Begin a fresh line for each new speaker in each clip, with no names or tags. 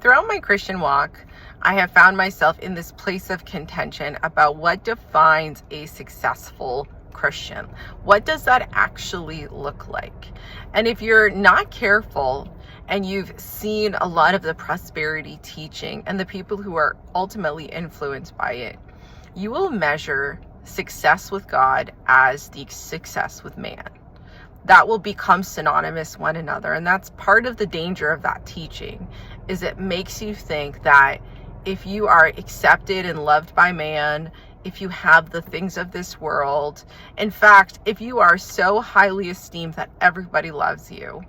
Throughout my Christian walk, I have found myself in this place of contention about what defines a successful Christian. What does that actually look like? And if you're not careful and you've seen a lot of the prosperity teaching and the people who are ultimately influenced by it, you will measure success with God as the success with man. That will become synonymous one another. And that's part of the danger of that teaching, is it makes you think that if you are accepted and loved by man, if you have the things of this world, in fact, if you are so highly esteemed that everybody loves you,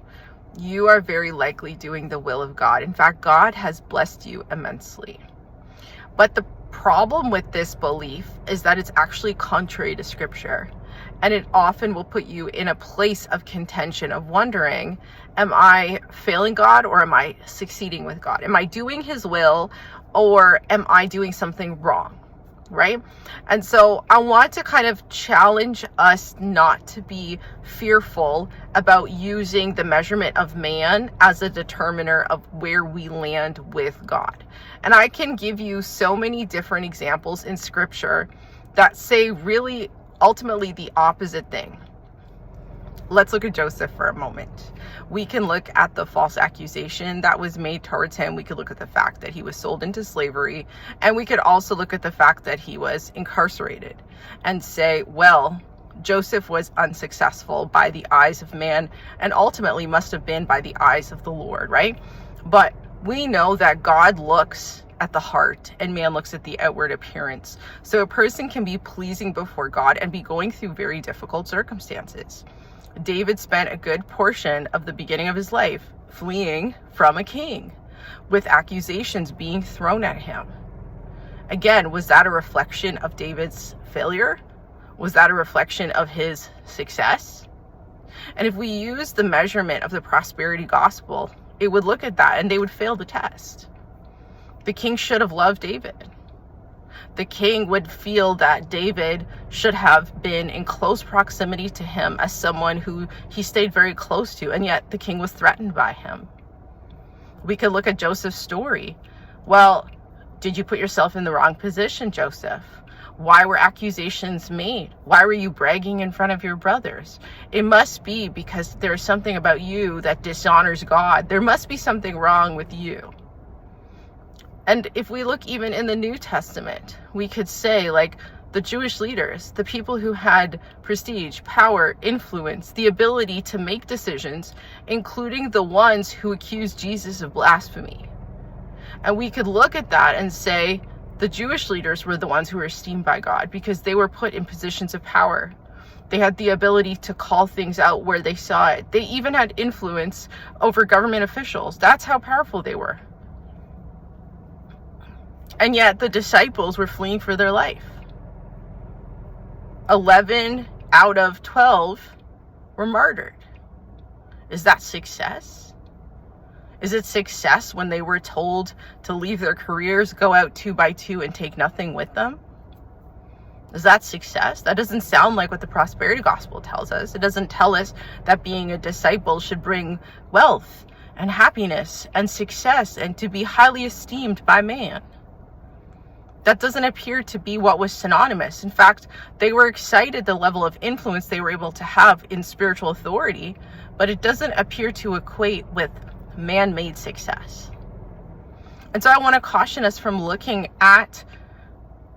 you are very likely doing the will of God. In fact, God has blessed you immensely. But the problem with this belief is that it's actually contrary to Scripture. And it often will put you in a place of contention of wondering, am I failing God or am I succeeding with God? Am I doing his will or am I doing something wrong? Right? And so I want to kind of challenge us not to be fearful about using the measurement of man as a determiner of where we land with God. And I can give you so many different examples in Scripture that say really ultimately the opposite thing. Let's look at Joseph for a moment. We can look at the false accusation that was made towards him. We could look at the fact that he was sold into slavery. And we could also look at the fact that he was incarcerated and say, well, Joseph was unsuccessful by the eyes of man and ultimately must have been by the eyes of the Lord, right? But we know that God looks at the heart and man looks at the outward appearance. So a person can be pleasing before God and be going through very difficult circumstances. David spent a good portion of the beginning of his life fleeing from a king with accusations being thrown at him. Again, was that a reflection of David's failure? Was that a reflection of his success? And if we use the measurement of the prosperity gospel, it would look at that and they would fail the test. The king should have loved David. The king would feel that David should have been in close proximity to him as someone who he stayed very close to, and yet the king was threatened by him. We could look at Joseph's story. Well, did you put yourself in the wrong position, Joseph? Why were accusations made? Why were you bragging in front of your brothers? It must be because there's something about you that dishonors God. There must be something wrong with you. And if we look even in the New Testament, we could say, like, the Jewish leaders, the people who had prestige, power, influence, the ability to make decisions, including the ones who accused Jesus of blasphemy. And we could look at that and say the Jewish leaders were the ones who were esteemed by God because they were put in positions of power. They had the ability to call things out where they saw it. They even had influence over government officials. That's how powerful they were. And yet the disciples were fleeing for their life. 11 out of 12 were martyred. Is that success? Is it success when they were told to leave their careers, go out 2 by 2 and take nothing with them? Is that success? That doesn't sound like what the prosperity gospel tells us. It doesn't tell us that being a disciple should bring wealth and happiness and success and to be highly esteemed by man. That doesn't appear to be what was synonymous. In fact, they were excited the level of influence they were able to have in spiritual authority, but it doesn't appear to equate with man-made success. And so I want to caution us from looking at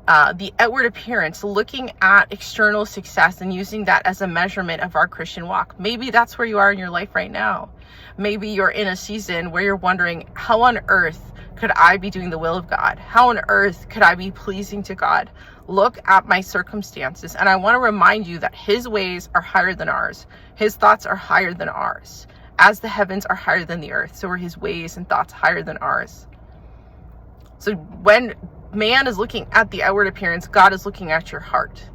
the outward appearance, looking at external success and using that as a measurement of our Christian walk. Maybe that's where you are in your life right now. Maybe you're in a season where you're wondering, how on earth could I be doing the will of God? How on earth could I be pleasing to God? Look at my circumstances. And I want to remind you that his ways are higher than ours. His thoughts are higher than ours. As the heavens are higher than the earth, so are his ways and thoughts higher than ours. So when man is looking at the outward appearance, God is looking at your heart.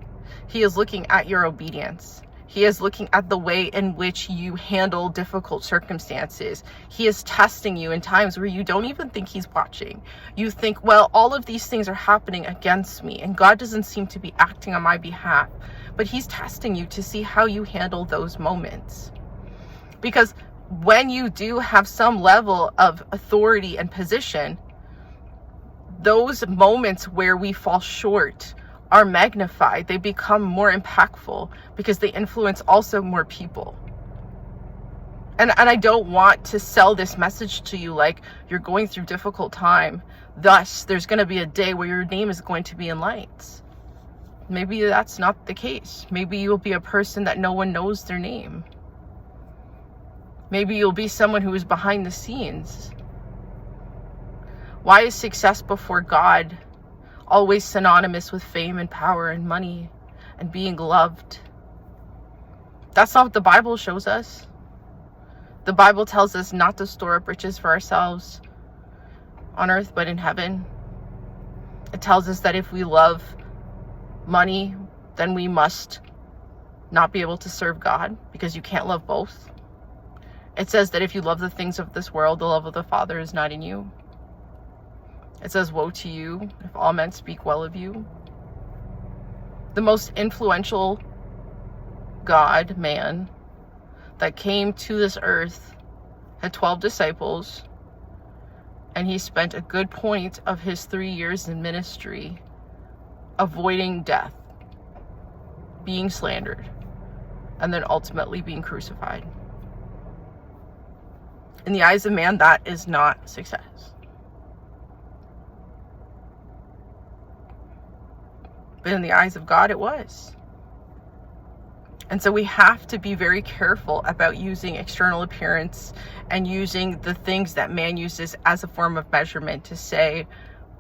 He is looking at your obedience. He is looking at the way in which you handle difficult circumstances. He is testing you in times where you don't even think he's watching. You think, well, all of these things are happening against me and God doesn't seem to be acting on my behalf. But he's testing you to see how you handle those moments. Because when you do have some level of authority and position, those moments where we fall short are magnified. They become more impactful because they influence also more people. And I don't want to sell this message to you like you're going through difficult time, thus there's going to be a day where your name is going to be in lights. Maybe that's not the case. Maybe you'll be a person that no one knows their name. Maybe you'll be someone who is behind the scenes. Why is success before God always synonymous with fame and power and money and being loved? That's not what the Bible shows us. The Bible tells us not to store up riches for ourselves on earth, but in heaven. It tells us that if we love money, then we must not be able to serve God, because you can't love both. It says that if you love the things of this world, the love of the Father is not in you. It says, woe to you if all men speak well of you. The most influential man that came to this earth had 12 disciples, and he spent a good point of his 3 years in ministry avoiding death, being slandered, and then ultimately being crucified. In the eyes of man, that is not success. But in the eyes of God, it was. And so we have to be very careful about using external appearance and using the things that man uses as a form of measurement to say,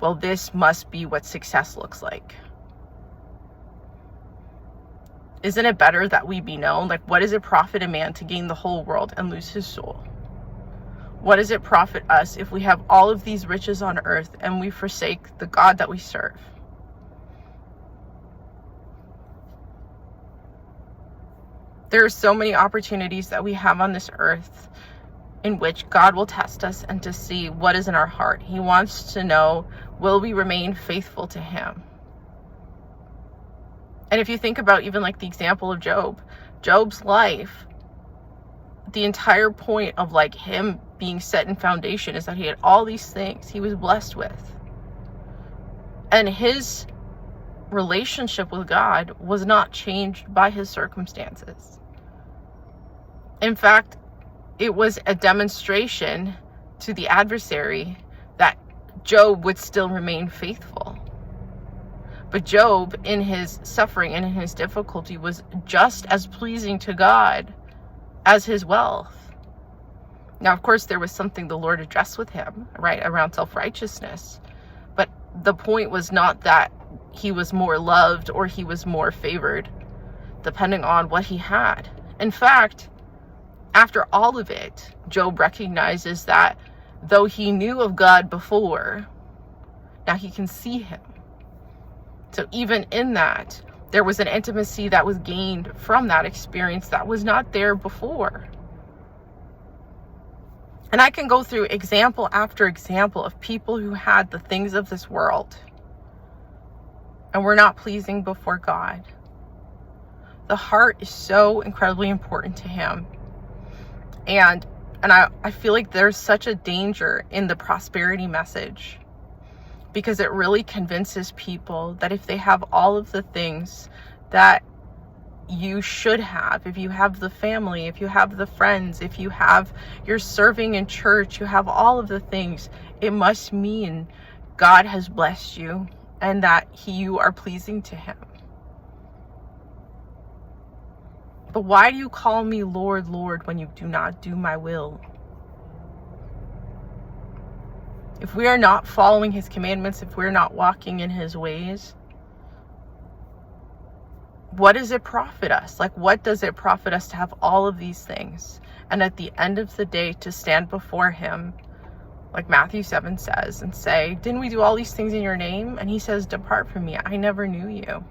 well, this must be what success looks like. Isn't it better that we be known? Like, what does it profit a man to gain the whole world and lose his soul? What does it profit us if we have all of these riches on earth and we forsake the God that we serve? There are so many opportunities that we have on this earth in which God will test us and to see what is in our heart. He wants to know, will we remain faithful to him? And if you think about even like the example of Job's life, the entire point of like him being set in foundation is that he had all these things he was blessed with. And his relationship with God was not changed by his circumstances. In fact, it was a demonstration to the adversary that Job would still remain faithful. But Job, in his suffering and in his difficulty, was just as pleasing to God as his wealth. Now, of course, there was something the Lord addressed with him, right, around self-righteousness. But the point was not that he was more loved or he was more favored, depending on what he had. In fact, after all of it, Job recognizes that though he knew of God before, now he can see him. So even in that, there was an intimacy that was gained from that experience that was not there before. And I can go through example after example of people who had the things of this world and were not pleasing before God. The heart is so incredibly important to him. And I feel like there's such a danger in the prosperity message, because it really convinces people that if they have all of the things that you should have, if you have the family, if you have the friends, if you're serving in church, you have all of the things, it must mean God has blessed you and that you are pleasing to him. But why do you call me Lord, Lord, when you do not do my will? If we are not following his commandments, if we're not walking in his ways, what does it profit us? Like, what does it profit us to have all of these things? And at the end of the day, to stand before him, like Matthew 7 says, and say, didn't we do all these things in your name? And he says, depart from me, I never knew you.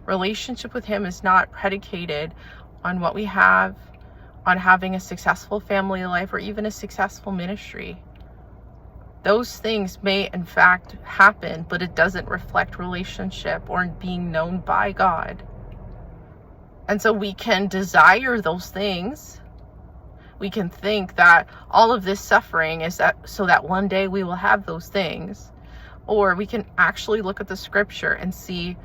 Relationship with him is not predicated on what we have, on having a successful family life, or even a successful ministry. Those things may in fact happen, but it doesn't reflect relationship or being known by God. And so we can desire those things, We can think that all of this suffering is that so that one day we will have those things. Or we can actually look at the scripture and see,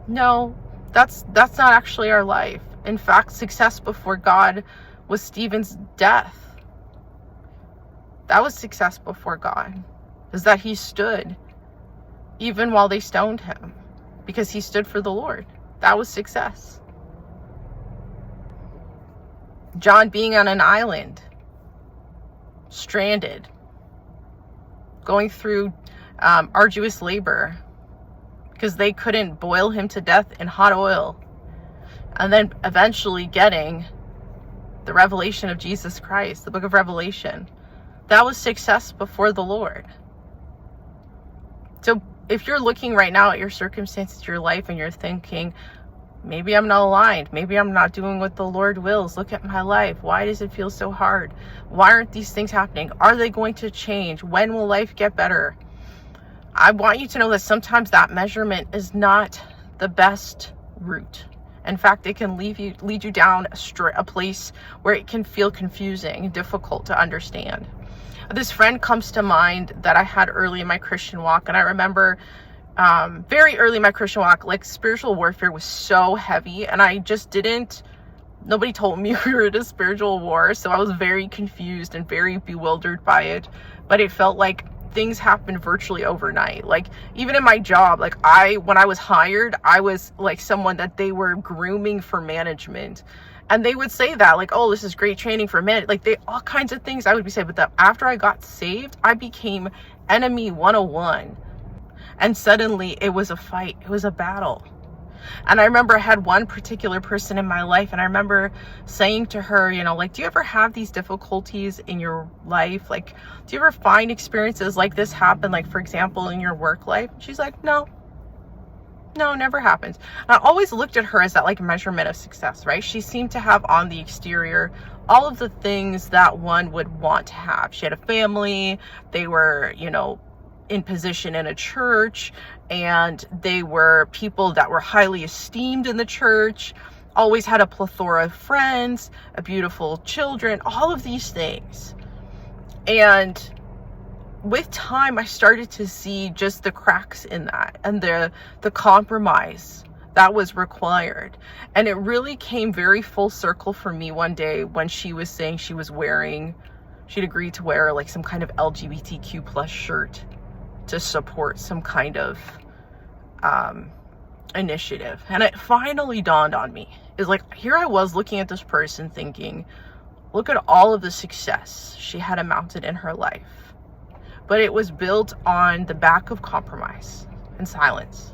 no, that's not actually our life. In fact, success before God was Stephen's death. That was success before God, is that he stood even while they stoned him, because he stood for the Lord. That was success. John being on an island, stranded, going through arduous labor because they couldn't boil him to death in hot oil, and then eventually getting the revelation of Jesus Christ, the book of Revelation. That was success before the Lord. So if you're looking right now at your circumstances, your life, and you're thinking, maybe I'm not aligned, maybe I'm not doing what the Lord wills, look at my life, why does it feel so hard? Why aren't these things happening? Are they going to change? When will life get better? I want you to know that sometimes that measurement is not the best route. In fact, it can lead you down a place where it can feel confusing and difficult to understand. This friend comes to mind that I had early in my Christian walk, and I remember very early in my Christian walk, like, spiritual warfare was so heavy, and I just didn't, nobody told me we were in a spiritual war, so I was very confused and very bewildered by it. But it felt like things happened virtually overnight. Like, even in my job, like, when I was hired, I was like someone that they were grooming for management, and they would say that, like, oh, this is great training for management, like, all kinds of things I would be saying. But that after I got saved, I became enemy 101, and suddenly it was a fight, it was a battle. And I remember I had one particular person in my life, and I remember saying to her, you know, like, do you ever have these difficulties in your life? Like, do you ever find experiences like this happen, like, for example, in your work life? She's like, no, never happens. And I always looked at her as that, like, measurement of success, right? She seemed to have on the exterior all of the things that one would want to have. She had a family, they were, you know, in position in a church, and they were people that were highly esteemed in the church, always had a plethora of friends, a beautiful children, all of these things. And with time, I started to see just the cracks in that, and the compromise that was required. And it really came very full circle for me one day when she was saying she'd agreed to wear, like, some kind of LGBTQ plus shirt to support some kind of initiative. And it finally dawned on me, is like, here I was looking at this person thinking, look at all of the success she had amounted in her life, but it was built on the back of compromise and silence.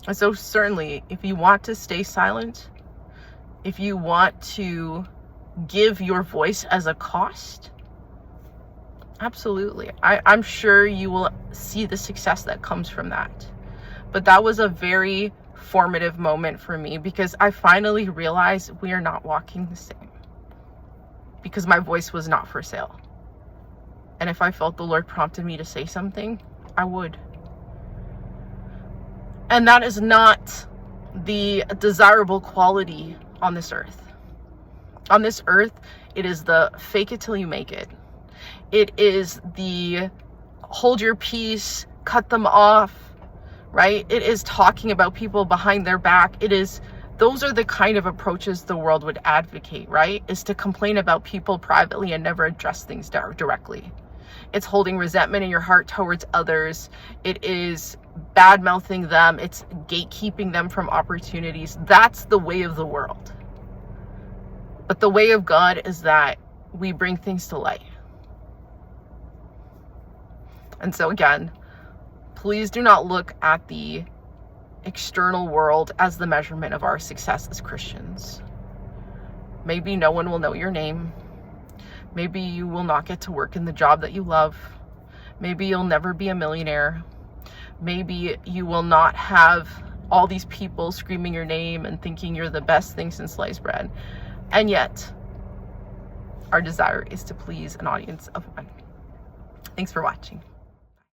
And so certainly, if you want to stay silent, if you want to give your voice as a cost, absolutely. I'm sure you will see the success that comes from that. But that was a very formative moment for me, because I finally realized we are not walking the same, because my voice was not for sale. And if I felt the Lord prompted me to say something, I would. And that is not the desirable quality on this earth. On this earth, it is the fake it till you make it. It is the hold your peace, cut them off, right? It is talking about people behind their back. Those are the kind of approaches the world would advocate, right? Is to complain about people privately and never address things directly. It's holding resentment in your heart towards others. It is bad-mouthing them. It's gatekeeping them from opportunities. That's the way of the world. But the way of God is that we bring things to light. And so again, please do not look at the external world as the measurement of our success as Christians. Maybe no one will know your name. Maybe you will not get to work in the job that you love. Maybe you'll never be a millionaire. Maybe you will not have all these people screaming your name and thinking you're the best thing since sliced bread. And yet, our desire is to please an audience of one. Thanks for watching.